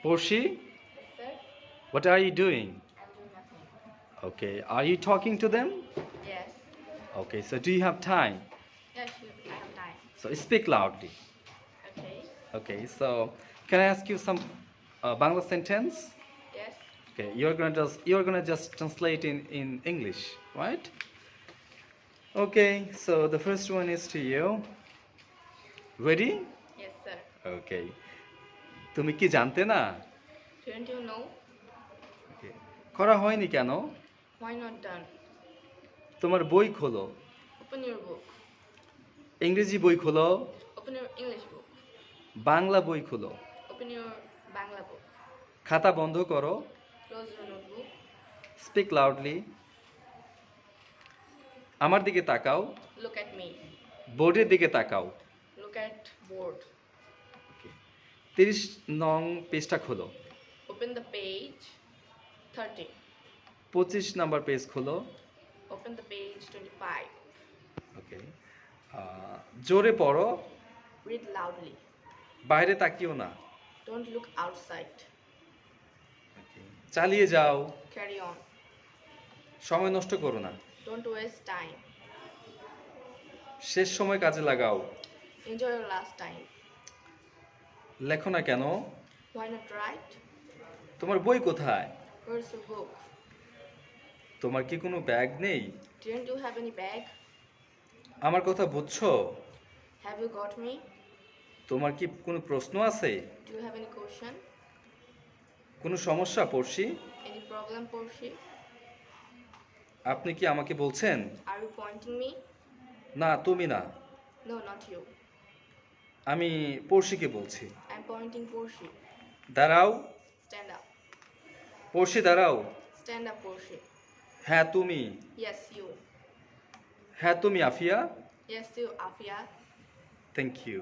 Porshi, Yes, sir. what are you doing? I'm doing nothing. Okay, are you talking to them? Yes. Okay, so do you have time? Yeah, sure. I have time. So speak loudly. Okay. Okay, so can I ask you some Bangla sentence? Yes. Okay, you're gonna just translate in English, right? Okay, so the first one is to you. Ready? Yes, sir. Okay. তুমি কি জানতে না? Didn't you know? Okay. করা হয়নি কেন? Why not done? তোমার বই খোলো। Open your book. ইংরেজি বই খোলো। Open your English book. Bangla বই খোলো। Open your Bangla book. খাতা বন্ধ করো। Close your notebook. Speak loudly. আমার দিকে তাকাও। Look at me. বোর্ডের দিকে তাকাও। Look at board. 30 নং পেজটা খোলো। Open the page 30. 25 number page খোলো। Open the page 25. ওকে। জোরে পড়ো। Read loudly. বাইরে তাকিও না। Don't look outside. চালিয়ে যাও। Carry on. সময় নষ্ট করো না। Don't waste time. শেষ সময় কাজে লাগাও। Enjoy your last time. লেখো না কেন? Why not write? তোমার বই কোথায়? Where's your book? তোমার কি কোনো ব্যাগ নেই? Didn't you have any bag? আমার কথা বুঝছো? Have you got me? তোমার কি কোনো প্রশ্ন আছে? Do you have any question? কোনো সমস্যা পড়ছি? Any problem, Porshi? আপনি কি আমাকে বলছেন? Are you pointing me? না, তুমি না। No, not you. আমি পড়শিকে বলছি। I'm pointing Porshi. দাঁড়াও। Stand up. পড়শি দাঁড়াও। Stand up, Porshi. হ্যাঁ তুমি। Yes, you. হ্যাঁ তুমি আফিয়া। Yes, you, Afia. Thank you.